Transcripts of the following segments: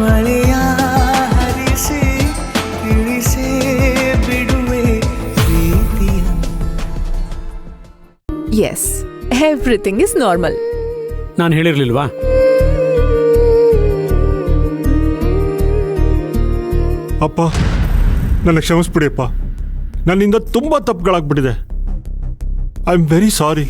ಮಳೆಯ ಹರಿಸಿ ತಿಳಿಸೇ ಬಿಡುವೆ ಪ್ರೀತಿಯ. Yes, everything is normal. ನಾನು ಹೇಳಿರ್ಲಿಲ್ವಾ? ಅಪ್ಪ, ನನ್ನ ಕ್ಷಮಿಸ್ಬಿಡಿ ಅಪ್ಪ. ನನ್ನಿಂದ ತುಂಬ ತಪ್ಪುಗಳಾಗ್ಬಿಟ್ಟಿದೆ. I am very sorry.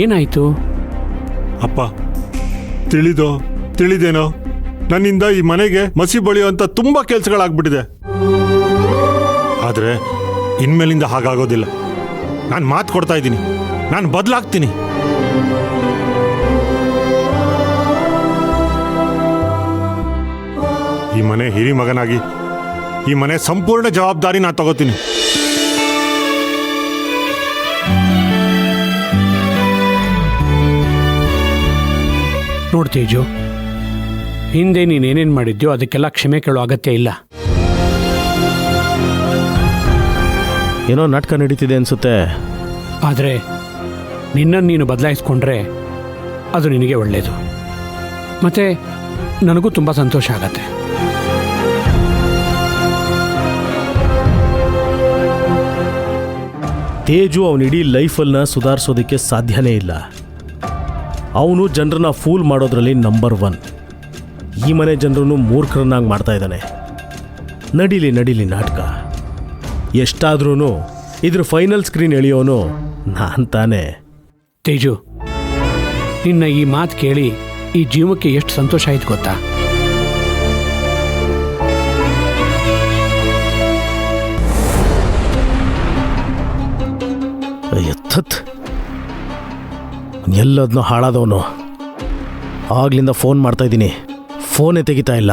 ಏನಾಯ್ತು? ಅಪ್ಪ, ತಿಳಿದೇನೋ ನನ್ನಿಂದ ಈ ಮನೆಗೆ ಮಸಿ ಬಳಿಯುವಂಥ ತುಂಬ ಕೆಲಸಗಳಾಗ್ಬಿಟ್ಟಿದೆ. ಆದರೆ ಇನ್ಮೇಲಿಂದ ಹಾಗಾಗೋದಿಲ್ಲ. ನಾನು ಮಾತು ಕೊಡ್ತಾ ಇದ್ದೀನಿ, ನಾನು ಬದಲಾಗ್ತೀನಿ. ಈ ಮನೆ ಹಿರಿ ಮಗನಾಗಿ ಈ ಮನೆ ಸಂಪೂರ್ಣ ಜವಾಬ್ದಾರಿ ನಾನು ತಗೋತೀನಿ. ನೋಡ್ತೇಜು, ಹಿಂದೆ ನೀನೇನೇನು ಮಾಡಿದ್ಯೋ ಅದಕ್ಕೆಲ್ಲ ಕ್ಷಮೆ ಕೇಳೋ ಅಗತ್ಯ ಇಲ್ಲ. ಏನೋ ನಾಟಕ ನಡೀತಿದೆ ಅನ್ಸುತ್ತೆ. ಆದರೆ ನಿನ್ನನ್ನು ನೀನು ಬದಲಾಯಿಸ್ಕೊಂಡ್ರೆ ಅದು ನಿನಗೆ ಒಳ್ಳೆಯದು. ಮತ್ತು ನನಗೂ ತುಂಬ ಸಂತೋಷ ಆಗತ್ತೆ. ತೇಜು ಅವನ ಇಡೀ ಲೈಫನ್ನ ಸುಧಾರಿಸೋದಕ್ಕೆ ಸಾಧ್ಯನೇ ಇಲ್ಲ. ಅವನು ಜನರನ್ನ ಫೂಲ್ ಮಾಡೋದ್ರಲ್ಲಿ ನಂಬರ್ 1. ಈ ಮನೆ ಜನರನ್ನು ಮೂರ್ಖರನ್ನಾಗಿ ಮಾಡ್ತಾ ಇದ್ದಾನೆ. ನಡೀಲಿ ನಾಟಕ. ಎಷ್ಟಾದ್ರೂ ಇದ್ರ ಫೈನಲ್ ಸ್ಕ್ರೀನ್ ಎಳೆಯೋನು ನಾನು ತಾನೇ. ತೇಜು, ನಿನ್ನ ಈ ಮಾತು ಕೇಳಿ ಈ ಜೀವಕ್ಕೆ ಎಷ್ಟು ಸಂತೋಷ ಆಯ್ತು ಗೊತ್ತಾ? ಎತ್ತತ್ ಎಲ್ಲದನ್ನೂ ಹಾಳಾದವನು. ಆಗ್ಲಿಂದ ಫೋನ್ ಮಾಡ್ತಾ ಇದ್ದೀನಿ, ಫೋನೇ ತೆಗಿತಾ ಇಲ್ಲ.